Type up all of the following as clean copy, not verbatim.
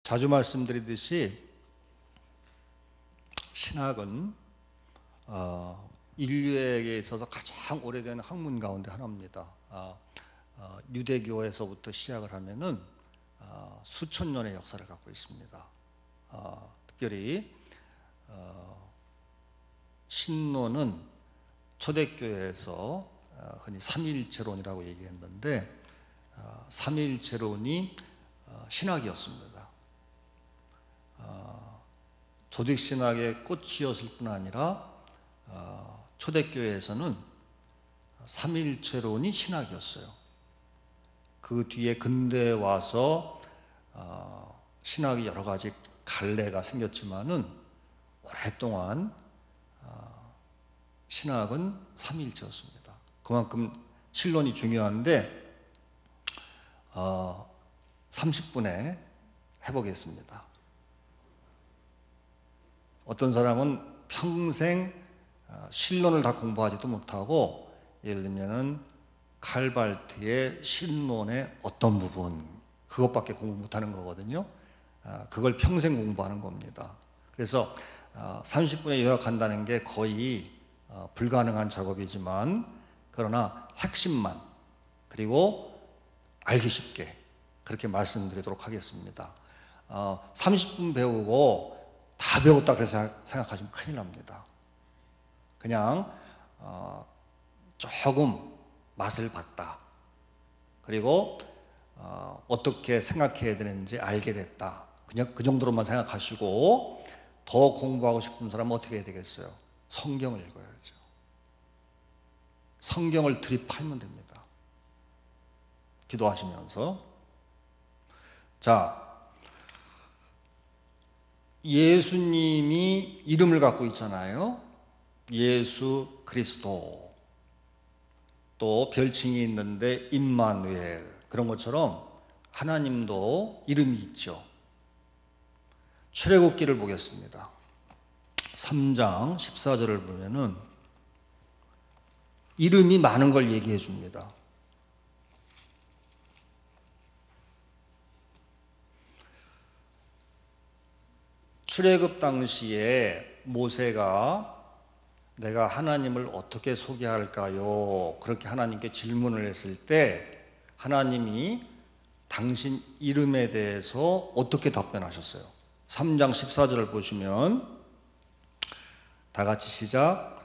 자주 말씀드리듯이 신학은 인류에게 있어서 가장 오래된 학문 가운데 하나입니다. 유대교에서부터 시작을 하면은 수천 년의 역사를 갖고 있습니다. 특별히 신론은 초대교회에서 흔히 삼위일체론이라고 얘기했는데 삼위일체론이 신학이었습니다. 조직신학의 꽃이었을 뿐 아니라 초대교회에서는 삼위일체론이 신학이었어요. 그 뒤에 근대에 와서 신학이 여러 가지 갈래가 생겼지만은 오랫동안 신학은 삼위일체였습니다. 그만큼 신론이 중요한데 30분에 해보겠습니다. 어떤 사람은 평생 신론을 다 공부하지도 못하고 예를 들면은 칼발트의 신론의 어떤 부분 그것밖에 공부 못하는 거거든요. 그걸 평생 공부하는 겁니다. 그래서 30분에 요약한다는 게 거의 불가능한 작업이지만 그러나 핵심만 그리고 알기 쉽게 그렇게 말씀드리도록 하겠습니다. 30분 배우고 다 배웠다 그래서 생각하시면 큰일 납니다. 그냥 조금 맛을 봤다. 그리고 어떻게 생각해야 되는지 알게 됐다. 그냥 그 정도로만 생각하시고 더 공부하고 싶은 사람은 어떻게 해야 되겠어요? 성경을 읽어야죠. 성경을 들이팔면 됩니다. 기도하시면서. 자, 예수님이 이름을 갖고 있잖아요. 예수 그리스도. 또 별칭이 있는데 임마누엘. 그런 것처럼 하나님도 이름이 있죠. 출애굽기를 보겠습니다. 3장 14절을 보면은 이름이 많은 걸 얘기해 줍니다. 출애굽 당시에 모세가 내가 하나님을 어떻게 소개할까요? 그렇게 하나님께 질문을 했을 때 하나님이 당신 이름에 대해서 어떻게 답변하셨어요? 3장 14절을 보시면 다 같이 시작.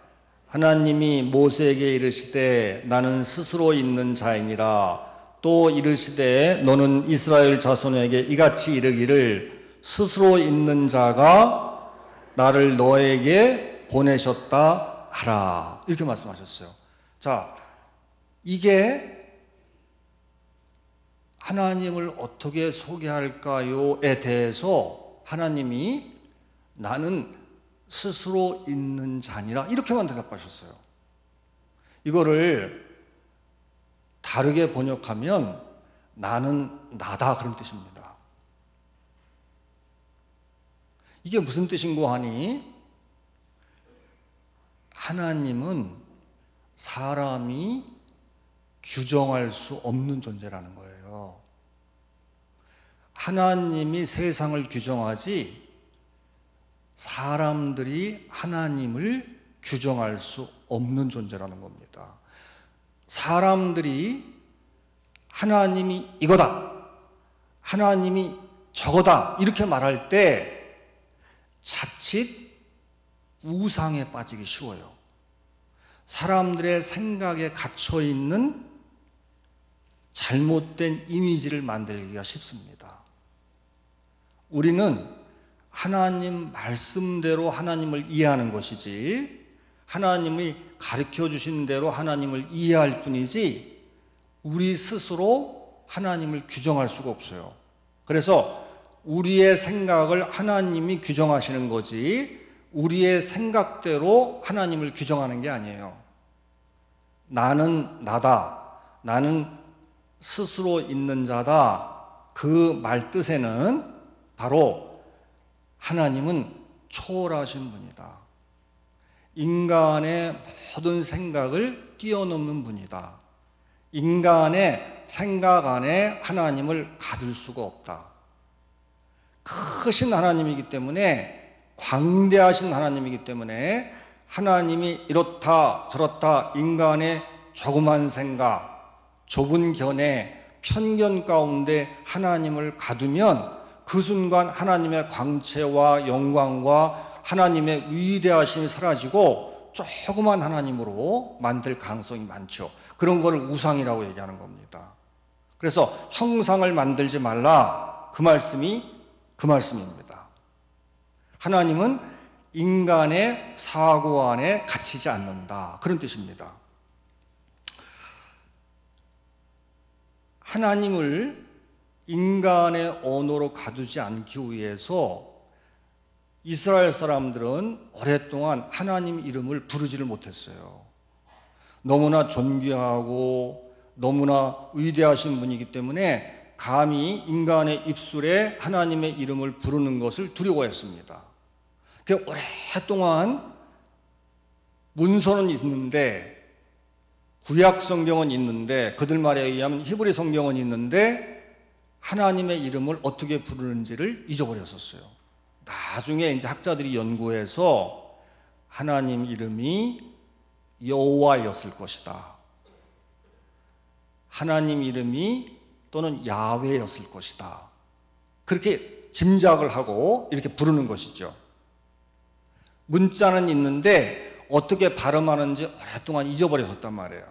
하나님이 모세에게 이르시되 나는 스스로 있는 자이니라. 또 이르시되 너는 이스라엘 자손에게 이같이 이르기를 스스로 있는 자가 나를 너에게 보내셨다 하라. 이렇게 말씀하셨어요. 자, 이게 하나님을 어떻게 소개할까요에 대해서 하나님이 나는 스스로 있는 자니라 이렇게만 대답하셨어요. 이거를 다르게 번역하면 나는 나다 그런 뜻입니다. 이게 무슨 뜻인고 하니 하나님은 사람이 규정할 수 없는 존재라는 거예요. 하나님이 세상을 규정하지 사람들이 하나님을 규정할 수 없는 존재라는 겁니다. 사람들이 하나님이 이거다, 하나님이 저거다 이렇게 말할 때 자칫 우상에 빠지기 쉬워요. 사람들의 생각에 갇혀있는 잘못된 이미지를 만들기가 쉽습니다. 우리는 하나님 말씀대로 하나님을 이해하는 것이지 하나님이 가르쳐 주신 대로 하나님을 이해할 뿐이지 우리 스스로 하나님을 규정할 수가 없어요. 그래서 우리의 생각을 하나님이 규정하시는 거지 우리의 생각대로 하나님을 규정하는 게 아니에요. 나는 나다. 나는 스스로 있는 자다. 그 말 뜻에는 바로 하나님은 초월하신 분이다. 인간의 모든 생각을 뛰어넘는 분이다. 인간의 생각 안에 하나님을 가둘 수가 없다. 크신 하나님이기 때문에, 광대하신 하나님이기 때문에 하나님이 이렇다 저렇다 인간의 조그만 생각, 좁은 견해, 편견 가운데 하나님을 가두면 그 순간 하나님의 광채와 영광과 하나님의 위대하심이 사라지고 조그만 하나님으로 만들 가능성이 많죠. 그런 거를 우상이라고 얘기하는 겁니다. 그래서 형상을 만들지 말라, 그 말씀이 그 말씀입니다. 하나님은 인간의 사고 안에 갇히지 않는다, 그런 뜻입니다. 하나님을 인간의 언어로 가두지 않기 위해서 이스라엘 사람들은 오랫동안 하나님 이름을 부르지를 못했어요. 너무나 존귀하고 너무나 위대하신 분이기 때문에 감히 인간의 입술에 하나님의 이름을 부르는 것을 두려워했습니다. 그래서 오랫동안 문서는 있는데, 구약 성경은 있는데, 그들 말에 의하면 히브리 성경은 있는데 하나님의 이름을 어떻게 부르는지를 잊어버렸었어요. 나중에 이제 학자들이 연구해서 하나님 이름이 여호와였을 것이다, 하나님 이름이 또는 야훼였을 것이다, 그렇게 짐작을 하고 이렇게 부르는 것이죠. 문자는 있는데 어떻게 발음하는지 오랫동안 잊어버렸었단 말이에요.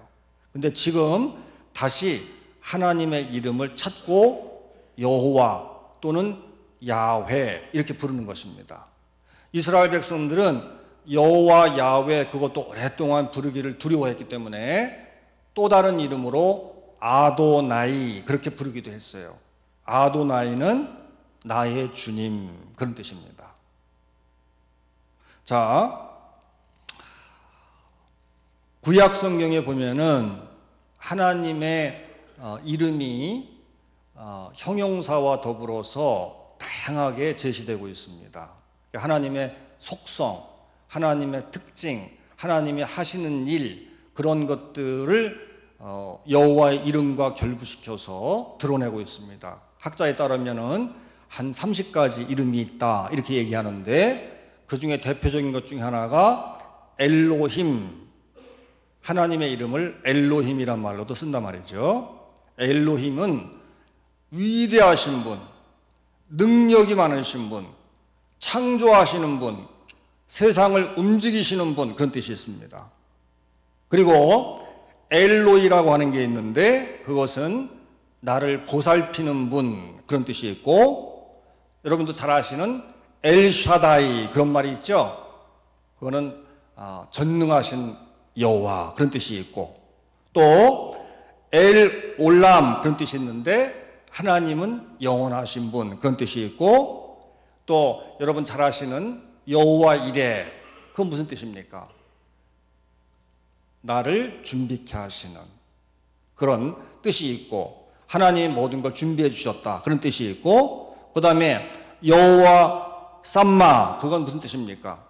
근데 지금 다시 하나님의 이름을 찾고 여호와 또는 야훼 이렇게 부르는 것입니다. 이스라엘 백성들은 여호와 야훼 그것도 오랫동안 부르기를 두려워했기 때문에 또 다른 이름으로 아도나이 그렇게 부르기도 했어요. 아도나이는 나의 주님, 그런 뜻입니다. 자, 구약 성경에 보면은 하나님의 이름이 형용사와 더불어서 다양하게 제시되고 있습니다. 하나님의 속성, 하나님의 특징, 하나님이 하시는 일, 그런 것들을 여호와의 이름과 결부시켜서 드러내고 있습니다. 학자에 따르면은 한 30가지 이름이 있다 이렇게 얘기하는데, 그 중에 대표적인 것 중에 하나가 엘로힘, 하나님의 이름을 엘로힘이란 말로도 쓴단 말이죠. 엘로힘은 위대하신 분, 능력이 많으신 분, 창조하시는 분, 세상을 움직이시는 분, 그런 뜻이 있습니다. 그리고 엘로이라고 하는 게 있는데 그것은 나를 보살피는 분, 그런 뜻이 있고, 여러분도 잘 아시는 엘샤다이 그런 말이 있죠. 그거는 전능하신 여호와 그런 뜻이 있고, 또 엘 올람 그런 뜻이 있는데 하나님은 영원하신 분 그런 뜻이 있고, 또 여러분 잘 아시는 여호와 이레, 그건 무슨 뜻입니까? 나를 준비케 하시는 그런 뜻이 있고, 하나님 모든 걸 준비해 주셨다 그런 뜻이 있고, 그 다음에 여호와 삼마, 그건 무슨 뜻입니까?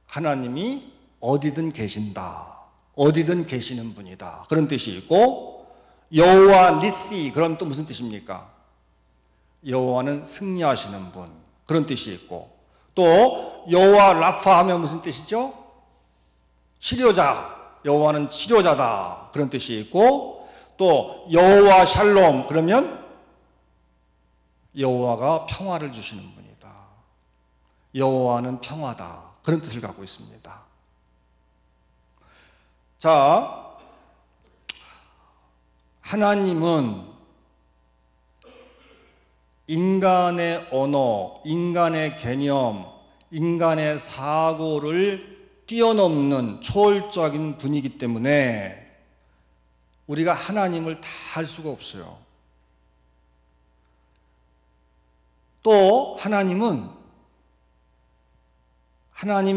하나님이 어디든 계신다, 어디든 계시는 분이다 그런 뜻이 있고, 여호와 니시, 그럼 또 무슨 뜻입니까? 여호와는 승리하시는 분 그런 뜻이 있고, 또 여호와 라파 하면 무슨 뜻이죠? 치료자, 여호와는 치료자다 그런 뜻이 있고, 또 여호와 샬롬 그러면 여호와가 평화를 주시는 분이다, 여호와는 평화다 그런 뜻을 갖고 있습니다. 자, 하나님은 인간의 언어, 인간의 개념, 인간의 사고를 뛰어넘는 초월적인 분이기 때문에 우리가 하나님을 다 할 수가 없어요. 또 하나님이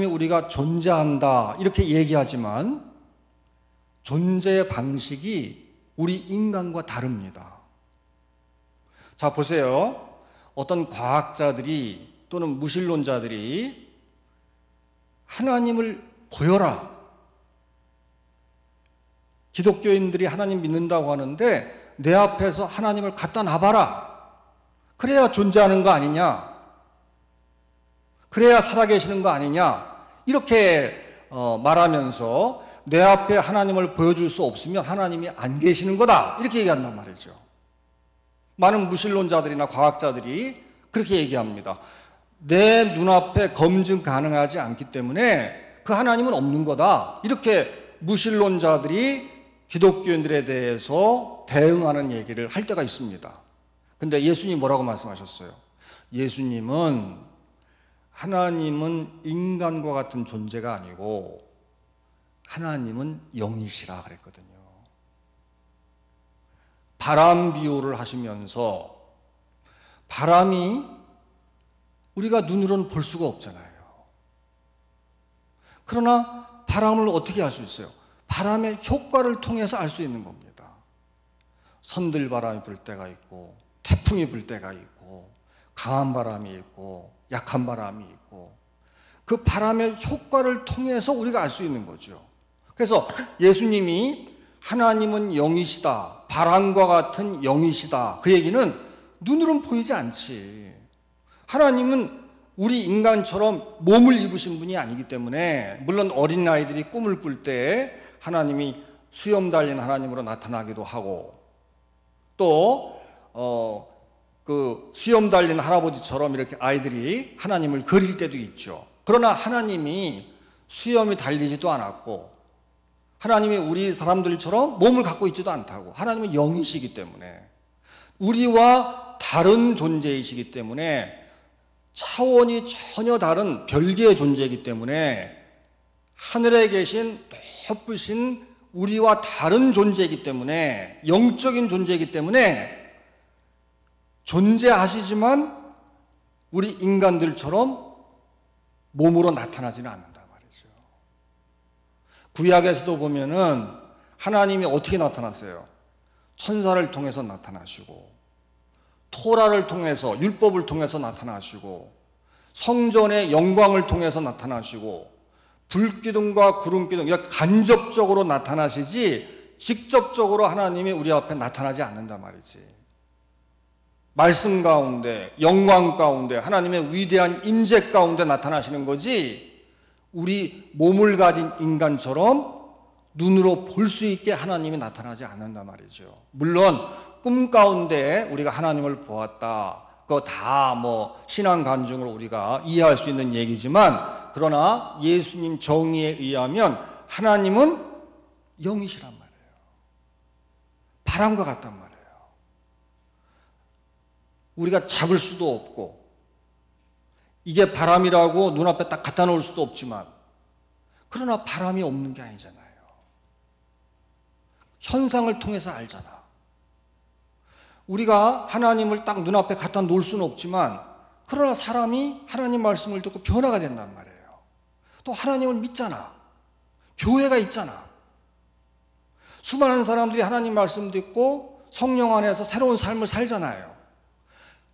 우리가 존재한다 이렇게 얘기하지만 존재 방식이 우리 인간과 다릅니다. 자, 보세요. 어떤 과학자들이 또는 무신론자들이 하나님을 보여라, 기독교인들이 하나님 믿는다고 하는데 내 앞에서 하나님을 갖다 놔봐라, 그래야 존재하는 거 아니냐, 그래야 살아계시는 거 아니냐, 이렇게 말하면서 내 앞에 하나님을 보여줄 수 없으면 하나님이 안 계시는 거다, 이렇게 얘기한단 말이죠. 많은 무신론자들이나 과학자들이 그렇게 얘기합니다. 내 눈앞에 검증 가능하지 않기 때문에 그 하나님은 없는 거다, 이렇게 무신론자들이 기독교인들에 대해서 대응하는 얘기를 할 때가 있습니다. 근데 예수님이 뭐라고 말씀하셨어요? 예수님은 하나님은 인간과 같은 존재가 아니고 하나님은 영이시라 그랬거든요. 바람 비유를 하시면서 바람이 우리가 눈으로는 볼 수가 없잖아요. 그러나 바람을 어떻게 알 수 있어요? 바람의 효과를 통해서 알 수 있는 겁니다. 선들바람이 불 때가 있고 태풍이 불 때가 있고 강한 바람이 있고 약한 바람이 있고 그 바람의 효과를 통해서 우리가 알 수 있는 거죠. 그래서 예수님이 하나님은 영이시다, 바람과 같은 영이시다, 그 얘기는 눈으로는 보이지 않지. 하나님은 우리 인간처럼 몸을 입으신 분이 아니기 때문에, 물론 어린아이들이 꿈을 꿀 때 하나님이 수염 달린 하나님으로 나타나기도 하고, 또 그 수염 달린 할아버지처럼 이렇게 아이들이 하나님을 그릴 때도 있죠. 그러나 하나님이 수염이 달리지도 않았고 하나님이 우리 사람들처럼 몸을 갖고 있지도 않다고. 하나님은 영이시기 때문에, 우리와 다른 존재이시기 때문에, 차원이 전혀 다른 별개의 존재이기 때문에, 하늘에 계신 높으신 우리와 다른 존재이기 때문에, 영적인 존재이기 때문에 존재하시지만 우리 인간들처럼 몸으로 나타나지는 않는단 말이죠. 구약에서도 보면은 하나님이 어떻게 나타났어요? 천사를 통해서 나타나시고, 토라를 통해서, 율법을 통해서 나타나시고, 성전의 영광을 통해서 나타나시고, 불기둥과 구름기둥, 이렇게 간접적으로 나타나시지 직접적으로 하나님이 우리 앞에 나타나지 않는단 말이지. 말씀 가운데, 영광 가운데, 하나님의 위대한 임재 가운데 나타나시는 거지, 우리 몸을 가진 인간처럼 눈으로 볼 수 있게 하나님이 나타나지 않는단 말이죠. 물론 꿈 가운데 우리가 하나님을 보았다, 그거 다 신앙 간증으로 우리가 이해할 수 있는 얘기지만, 그러나 예수님 정의에 의하면 하나님은 영이시란 말이에요. 바람과 같단 말이에요. 우리가 잡을 수도 없고, 이게 바람이라고 눈앞에 딱 갖다 놓을 수도 없지만, 그러나 바람이 없는 게 아니잖아요. 현상을 통해서 알잖아. 우리가 하나님을 딱 눈앞에 갖다 놓을 수는 없지만, 그러나 사람이 하나님 말씀을 듣고 변화가 된단 말이에요. 또 하나님을 믿잖아. 교회가 있잖아. 수많은 사람들이 하나님 말씀 듣고 성령 안에서 새로운 삶을 살잖아요.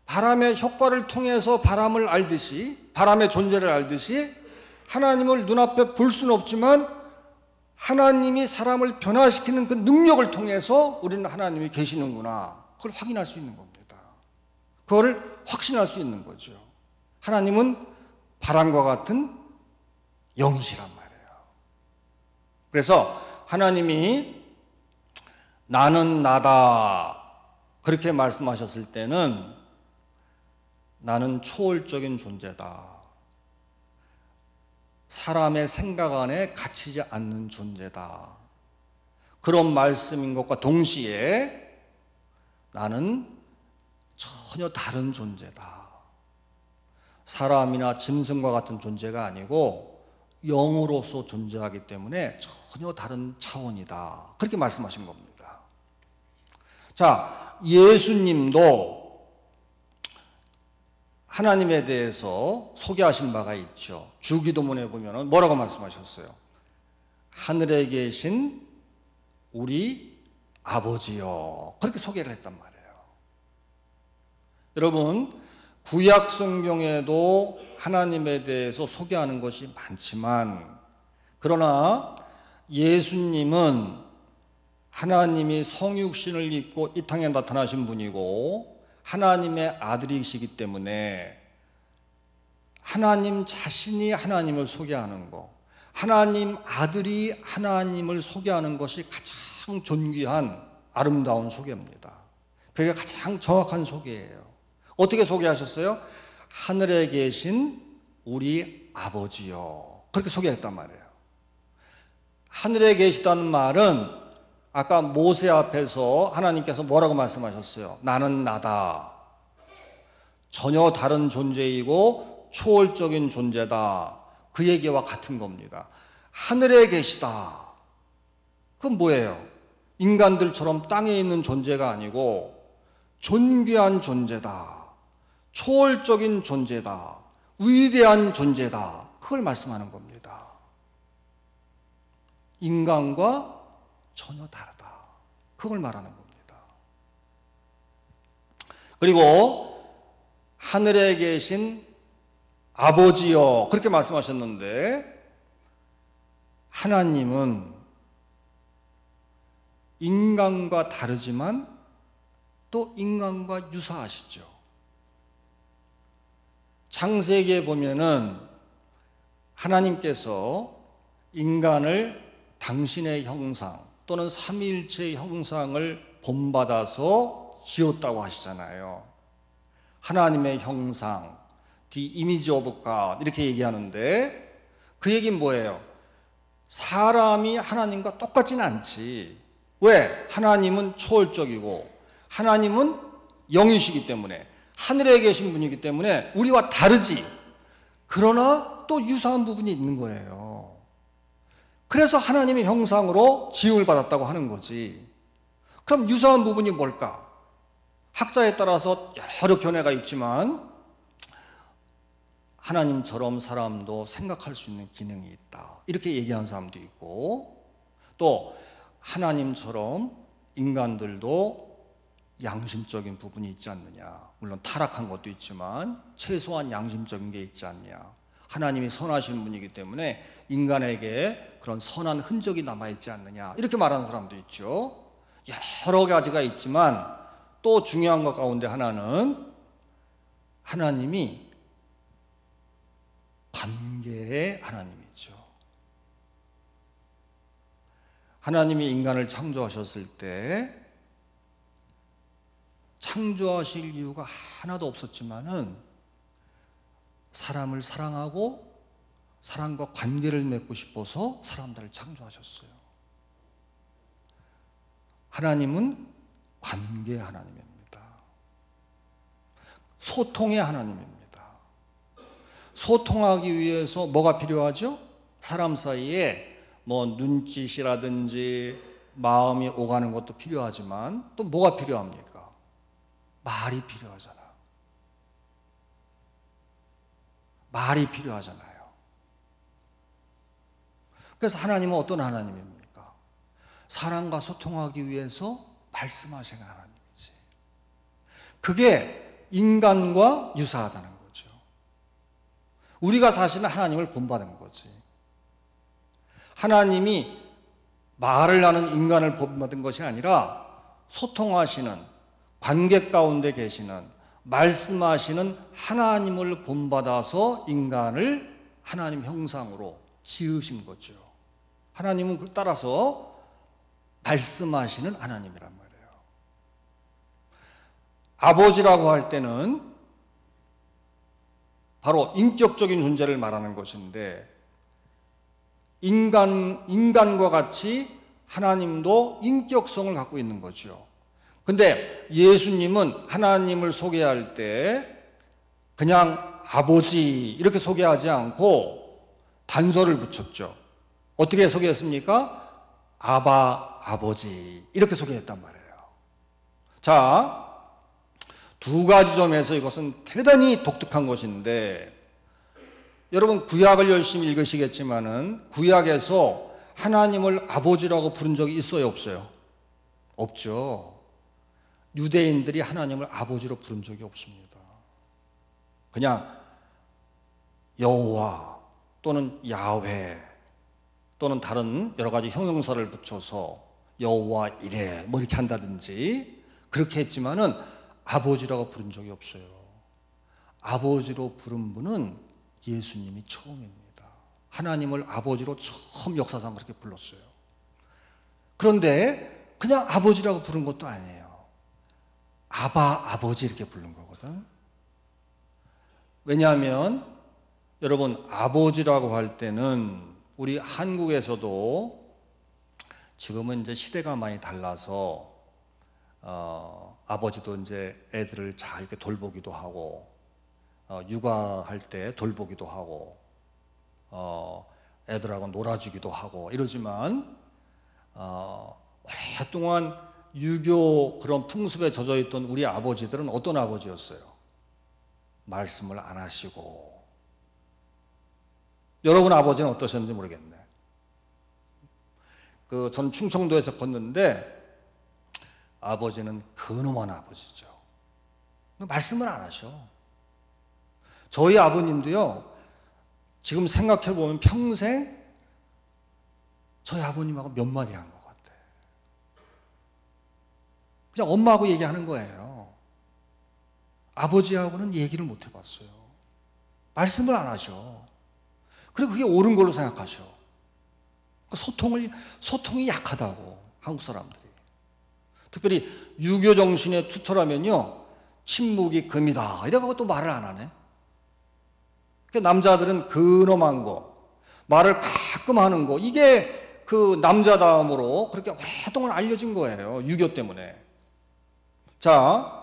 바람의 효과를 통해서 바람을 알듯이, 바람의 존재를 알듯이, 하나님을 눈앞에 볼 수는 없지만 하나님이 사람을 변화시키는 그 능력을 통해서 우리는 하나님이 계시는구나, 그걸 확인할 수 있는 겁니다. 그걸 확신할 수 있는 거죠. 하나님은 바람과 같은 영이시란 말이에요. 그래서 하나님이 나는 나다 그렇게 말씀하셨을 때는, 나는 초월적인 존재다, 사람의 생각 안에 갇히지 않는 존재다, 그런 말씀인 것과 동시에 나는 전혀 다른 존재다, 사람이나 짐승과 같은 존재가 아니고 영으로서 존재하기 때문에 전혀 다른 차원이다, 그렇게 말씀하신 겁니다. 자, 예수님도 하나님에 대해서 소개하신 바가 있죠. 주기도문에 보면 뭐라고 말씀하셨어요? 하늘에 계신 우리 아버지요, 그렇게 소개를 했단 말이에요. 여러분, 구약 성경에도 하나님에 대해서 소개하는 것이 많지만, 그러나 예수님은 하나님이 성육신을 입고 이 땅에 나타나신 분이고 하나님의 아들이시기 때문에 하나님 자신이 하나님을 소개하는 것, 하나님 아들이 하나님을 소개하는 것이 가장 존귀한 아름다운 소개입니다. 그게 가장 정확한 소개예요. 어떻게 소개하셨어요? 하늘에 계신 우리 아버지요. 그렇게 소개했단 말이에요. 하늘에 계시다는 말은 아까 모세 앞에서 하나님께서 뭐라고 말씀하셨어요? 나는 나다. 전혀 다른 존재이고 초월적인 존재다. 그 얘기와 같은 겁니다. 하늘에 계시다. 그건 뭐예요? 인간들처럼 땅에 있는 존재가 아니고 존귀한 존재다. 초월적인 존재다. 위대한 존재다. 그걸 말씀하는 겁니다. 인간과 전혀 다르다. 그걸 말하는 겁니다. 그리고 하늘에 계신 아버지여 그렇게 말씀하셨는데 하나님은 인간과 다르지만 또 인간과 유사하시죠. 창세기에 보면은 하나님께서 인간을 당신의 형상 또는 삼위일체의 형상을 본받아서 지었다고 하시잖아요. 하나님의 형상, the image of God 이렇게 얘기하는데 그 얘기는 뭐예요? 사람이 하나님과 똑같지는 않지. 왜? 하나님은 초월적이고 하나님은 영이시기 때문에 하늘에 계신 분이기 때문에 우리와 다르지. 그러나 또 유사한 부분이 있는 거예요. 그래서 하나님의 형상으로 지음을 받았다고 하는 거지. 그럼 유사한 부분이 뭘까? 학자에 따라서 여러 견해가 있지만 하나님처럼 사람도 생각할 수 있는 기능이 있다. 이렇게 얘기하는 사람도 있고 또 하나님처럼 인간들도 양심적인 부분이 있지 않느냐. 물론 타락한 것도 있지만 최소한 양심적인 게 있지 않냐. 하나님이 선하신 분이기 때문에 인간에게 그런 선한 흔적이 남아있지 않느냐 이렇게 말하는 사람도 있죠. 여러 가지가 있지만 또 중요한 것 가운데 하나는 하나님이 관계의 하나님이죠. 하나님이 인간을 창조하셨을 때 창조하실 이유가 하나도 없었지만은 사람을 사랑하고 사람과 관계를 맺고 싶어서 사람들을 창조하셨어요. 하나님은 관계의 하나님입니다. 소통의 하나님입니다. 소통하기 위해서 뭐가 필요하죠? 사람 사이에 뭐 눈짓이라든지 마음이 오가는 것도 필요하지만 또 뭐가 필요합니까? 말이 필요하잖아요. 말이 필요하잖아요. 그래서 하나님은 어떤 하나님입니까? 사람과 소통하기 위해서 말씀하시는 하나님이지. 그게 인간과 유사하다는 거죠. 우리가 사실은 하나님을 본받은 거지. 하나님이 말을 하는 인간을 본받은 것이 아니라 소통하시는 관계 가운데 계시는 말씀하시는 하나님을 본받아서 인간을 하나님 형상으로 지으신 거죠. 하나님은 그걸 따라서 말씀하시는 하나님이란 말이에요. 아버지라고 할 때는 바로 인격적인 존재를 말하는 것인데 인간과 같이 하나님도 인격성을 갖고 있는 거죠. 근데 예수님은 하나님을 소개할 때 그냥 아버지 이렇게 소개하지 않고 단서를 붙였죠. 어떻게 소개했습니까? 아바, 아버지 이렇게 소개했단 말이에요. 자, 두 가지 점에서 이것은 대단히 독특한 것인데 여러분 구약을 열심히 읽으시겠지만은 구약에서 하나님을 아버지라고 부른 적이 있어요, 없어요? 없죠. 유대인들이 하나님을 아버지로 부른 적이 없습니다. 그냥 여호와 또는 야훼 또는 다른 여러 가지 형용사를 붙여서 여호와 이레 뭐 이렇게 한다든지 그렇게 했지만은 아버지라고 부른 적이 없어요. 아버지로 부른 분은 예수님이 처음입니다. 하나님을 아버지로 처음 역사상 그렇게 불렀어요. 그런데 그냥 아버지라고 부른 것도 아니에요. 아버지 이렇게 부른 거거든. 왜냐하면 여러분, 아버지라고 할 때는 우리 한국에서도 지금은 이제 시대가 많이 달라서 아버지도 이제 애들을 잘 이렇게 돌보기도 하고 육아할 때 돌보기도 하고 애들하고 놀아주기도 하고 이러지만 오랫동안 유교 그런 풍습에 젖어 있던 우리 아버지들은 어떤 아버지였어요? 말씀을 안 하시고. 여러분 아버지는 어떠셨는지 모르겠네. 전 충청도에서 컸는데 아버지는 근엄한 아버지죠. 말씀을 안 하셔. 저희 아버님도요, 지금 생각해보면 평생 저희 아버님하고 몇 마디 한 것 같아. 그냥 엄마하고 얘기하는 거예요. 아버지하고는 얘기를 못 해봤어요. 말씀을 안 하셔. 그리고 그게 옳은 걸로 생각하셔. 소통이 약하다고, 한국 사람들이. 특별히 유교 정신에 투철하면요, 침묵이 금이다. 이래가지고 또 말을 안 하네. 남자들은 근엄한 거, 말을 가끔 하는 거, 이게 그 남자다움으로 그렇게 오랫동안 알려진 거예요. 유교 때문에. 자,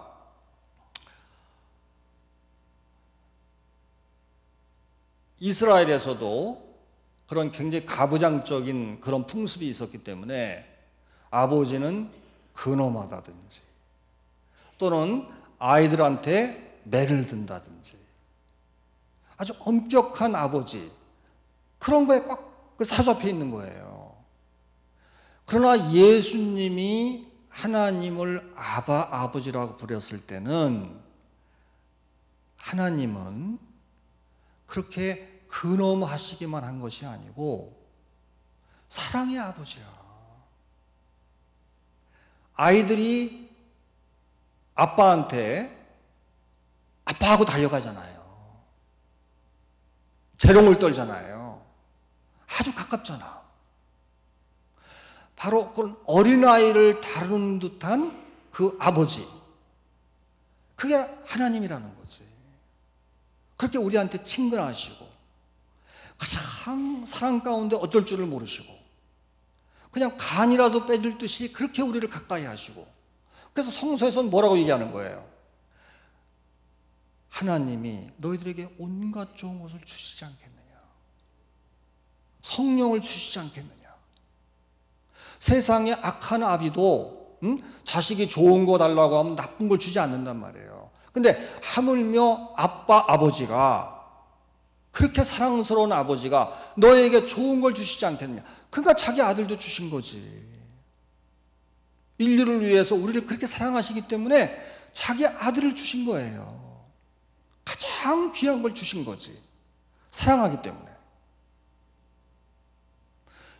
이스라엘에서도 그런 굉장히 가부장적인 그런 풍습이 있었기 때문에 아버지는 근엄하다든지 또는 아이들한테 매를 든다든지 아주 엄격한 아버지, 그런 거에 꽉 사로잡혀 있는 거예요. 그러나 예수님이 하나님을 아버지라고 부렸을 때는 하나님은 그렇게 근엄하시기만 한 것이 아니고 사랑의 아버지야. 아이들이 아빠한테 아빠하고 달려가잖아요. 재롱을 떨잖아요. 아주 가깝잖아. 바로 그런 어린아이를 다루는 듯한 그 아버지, 그게 하나님이라는 거지. 그렇게 우리한테 친근하시고 가장 사랑 가운데 어쩔 줄을 모르시고 그냥 간이라도 빼줄 듯이 그렇게 우리를 가까이 하시고, 그래서 성서에서는 뭐라고 얘기하는 거예요? 하나님이 너희들에게 온갖 좋은 것을 주시지 않겠느냐, 성령을 주시지 않겠느냐. 세상에 악한 아비도 자식이 좋은 거 달라고 하면 나쁜 걸 주지 않는단 말이에요. 근데 하물며 아버지가, 그렇게 사랑스러운 아버지가 너에게 좋은 걸 주시지 않겠느냐. 그러니까 자기 아들도 주신 거지. 인류를 위해서 우리를 그렇게 사랑하시기 때문에 자기 아들을 주신 거예요. 가장 귀한 걸 주신 거지. 사랑하기 때문에.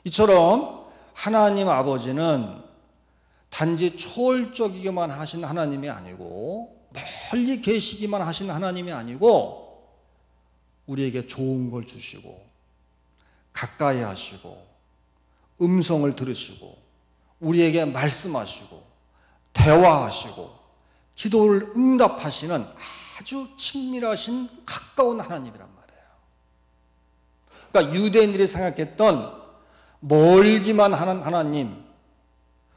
이처럼 하나님 아버지는 단지 초월적이기만 하신 하나님이 아니고, 멀리 계시기만 하신 하나님이 아니고, 우리에게 좋은 걸 주시고 가까이 하시고 음성을 들으시고 우리에게 말씀하시고 대화하시고 기도를 응답하시는 아주 친밀하신 가까운 하나님이란 말이에요. 그러니까 유대인들이 생각했던 멀기만 하는 하나님,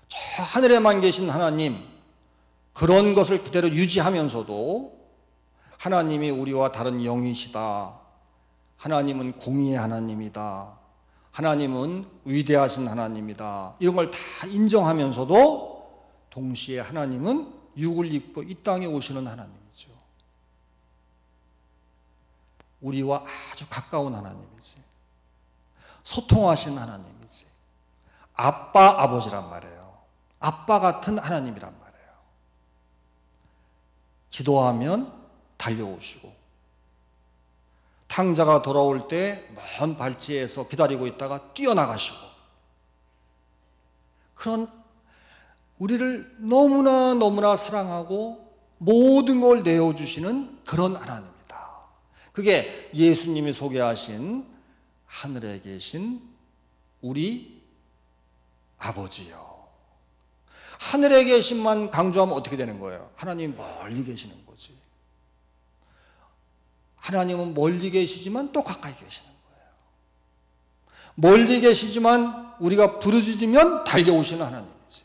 저 하늘에만 계신 하나님, 그런 것을 그대로 유지하면서도 하나님이 우리와 다른 영이시다, 하나님은 공의의 하나님이다, 하나님은 위대하신 하나님이다, 이런 걸 다 인정하면서도 동시에 하나님은 육을 입고 이 땅에 오시는 하나님이죠. 우리와 아주 가까운 하나님이지, 소통하신 하나님이지, 아버지란 말이에요. 아빠 같은 하나님이란 말이에요. 기도하면 달려오시고, 탕자가 돌아올 때 먼 발치에서 기다리고 있다가 뛰어나가시고, 그런 우리를 너무나 사랑하고 모든 걸 내어주시는 그런 하나님이다. 그게 예수님이 소개하신 하늘에 계신 우리 아버지요. 하늘에 계신만 강조하면 어떻게 되는 거예요? 하나님이 멀리 계시는 거지. 하나님은 멀리 계시지만 또 가까이 계시는 거예요. 멀리 계시지만 우리가 부르짖으면 달려오시는 하나님이지.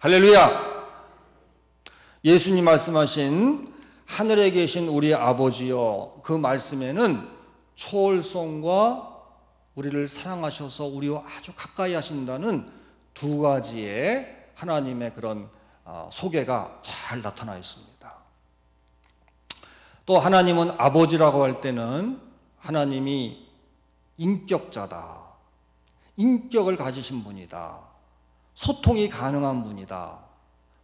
할렐루야. 예수님 말씀하신 하늘에 계신 우리 아버지요, 그 말씀에는 초월성과 우리를 사랑하셔서 우리와 아주 가까이 하신다는 두 가지의 하나님의 그런 소개가 잘 나타나 있습니다. 또 하나님은 아버지라고 할 때는 하나님이 인격자다, 인격을 가지신 분이다, 소통이 가능한 분이다,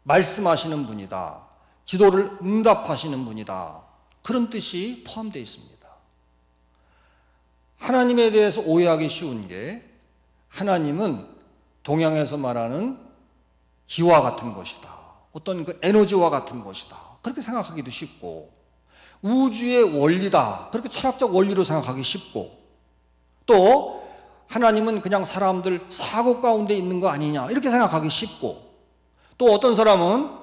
말씀하시는 분이다, 기도를 응답하시는 분이다, 그런 뜻이 포함되어 있습니다. 하나님에 대해서 오해하기 쉬운 게, 하나님은 동양에서 말하는 기와 같은 것이다, 어떤 그 에너지와 같은 것이다, 그렇게 생각하기도 쉽고, 우주의 원리다, 그렇게 철학적 원리로 생각하기 쉽고, 또 하나님은 그냥 사람들 사고 가운데 있는 거 아니냐, 이렇게 생각하기 쉽고, 또 어떤 사람은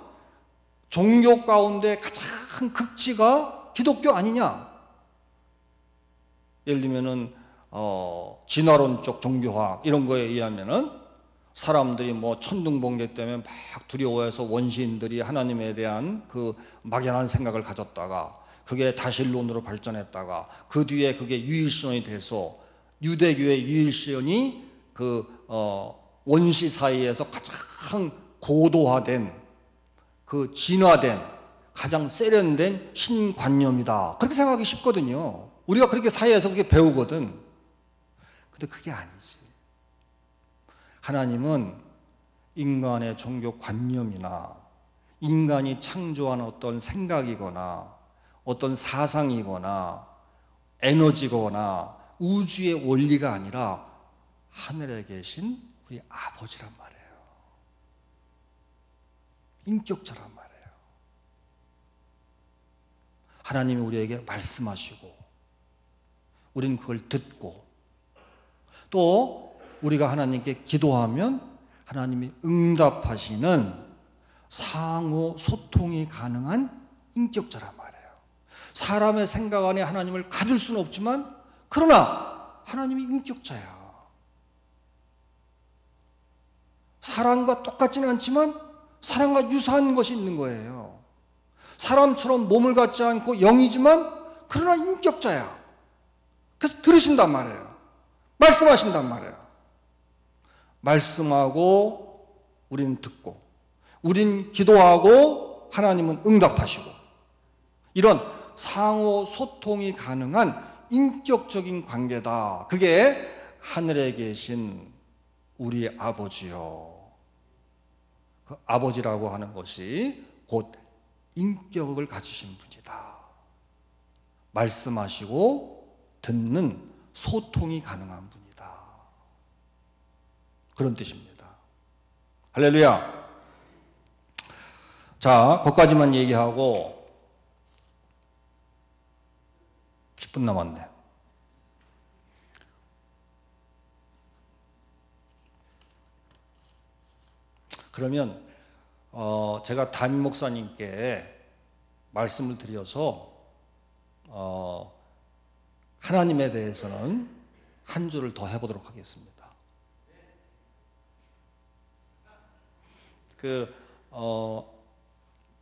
종교 가운데 가장 극치가 기독교 아니냐, 예를 들면은 진화론적 종교학 이런 거에 의하면은 사람들이 뭐 천둥번개 때문에 막 두려워해서 원시인들이 하나님에 대한 그 막연한 생각을 가졌다가 그게 다신론으로 발전했다가 그 뒤에 그게 유일신론이 돼서 유대교의 유일신론이 그 원시 사이에서 가장 고도화된, 그 진화된, 가장 세련된 신관념이다, 그렇게 생각하기 쉽거든요. 우리가 그렇게 사회에서 그렇게 배우거든. 근데 그게 아니지. 하나님은 인간의 종교 관념이나 인간이 창조한 어떤 생각이거나 어떤 사상이거나 에너지거나 우주의 원리가 아니라 하늘에 계신 우리 아버지란 말이에요. 인격자란 말이에요. 하나님이 우리에게 말씀하시고 우린 그걸 듣고, 또 우리가 하나님께 기도하면 하나님이 응답하시는 상호 소통이 가능한 인격자란 말이에요. 사람의 생각 안에 하나님을 가둘 수는 없지만, 그러나 하나님이 인격자야. 사람과 똑같지는 않지만 사람과 유사한 것이 있는 거예요. 사람처럼 몸을 갖지 않고 영이지만 그러나 인격자야. 그래서 들으신단 말이에요. 말씀하신단 말이에요. 말씀하고 우리는 듣고, 우린 기도하고 하나님은 응답하시고, 이런 상호 소통이 가능한 인격적인 관계다. 그게 하늘에 계신 우리 아버지요. 그 아버지라고 하는 것이 곧 인격을 가지신 분이다. 말씀하시고 듣는 소통이 가능한 분이다. 그런 뜻입니다. 할렐루야. 자, 거기까지만 얘기하고 10분 남았네. 그러면 제가 담임 목사님께 말씀을 드려서 하나님에 대해서는 한 줄을 더 해보도록 하겠습니다.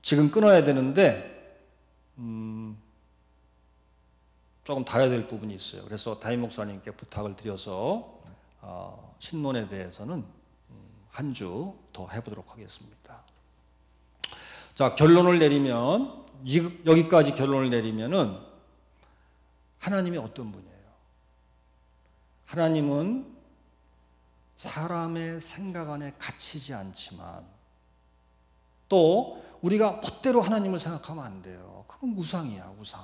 지금 끊어야 되는데 조금 다뤄야 될 부분이 있어요. 그래서 담임 목사님께 부탁을 드려서 신론에 대해서는 한 주 더 해보도록 하겠습니다. 자, 결론을 내리면, 여기까지 결론을 내리면은 하나님이 어떤 분이에요? 하나님은 사람의 생각 안에 갇히지 않지만, 또 우리가 멋대로 하나님을 생각하면 안 돼요. 그건 우상이야, 우상.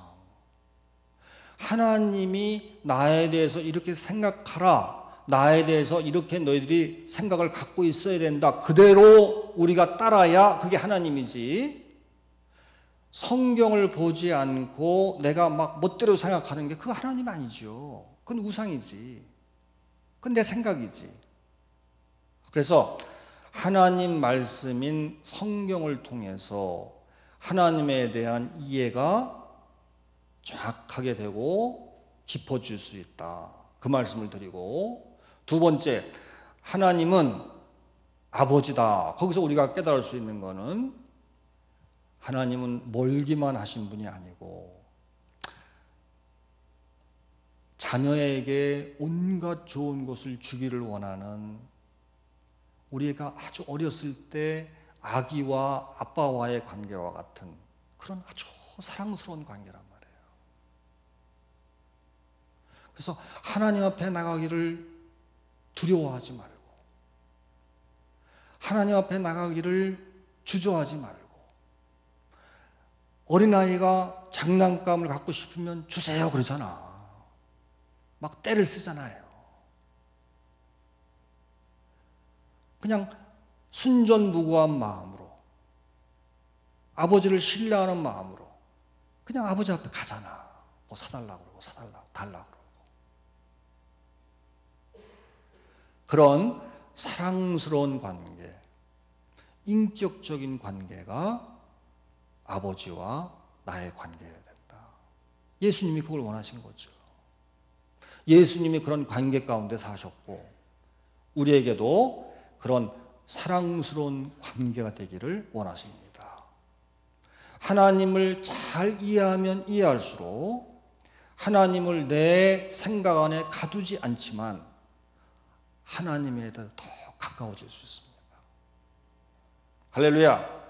하나님이 나에 대해서 이렇게 생각하라, 나에 대해서 이렇게 너희들이 생각을 갖고 있어야 된다, 그대로 우리가 따라야 그게 하나님이지, 성경을 보지 않고 내가 막 멋대로 생각하는 게 그거 하나님 아니죠. 그건 우상이지. 그건 내 생각이지. 그래서 하나님 말씀인 성경을 통해서 하나님에 대한 이해가 정확하게 되고 깊어질 수 있다. 그 말씀을 드리고, 두 번째, 하나님은 아버지다. 거기서 우리가 깨달을 수 있는 거는 하나님은 멀기만 하신 분이 아니고 자녀에게 온갖 좋은 것을 주기를 원하는, 우리가 아주 어렸을 때 아기와 아빠와의 관계와 같은 그런 아주 사랑스러운 관계란 말이에요. 그래서 하나님 앞에 나가기를 두려워하지 말고, 하나님 앞에 나가기를 주저하지 말고, 어린아이가 장난감을 갖고 싶으면 주세요 그러잖아. 막 떼를 쓰잖아요. 그냥 순전무구한 마음으로, 아버지를 신뢰하는 마음으로 그냥 아버지 앞에 가잖아. 뭐 사달라고 그러고 달라고 그러고. 그런 사랑스러운 관계, 인격적인 관계가 아버지와 나의 관계여야 된다. 예수님이 그걸 원하신 거죠. 예수님이 그런 관계 가운데 사셨고 우리에게도 그런 사랑스러운 관계가 되기를 원하십니다. 하나님을 잘 이해하면 이해할수록 하나님을 내 생각 안에 가두지 않지만 하나님에 더 가까워질 수 있습니다. 할렐루야.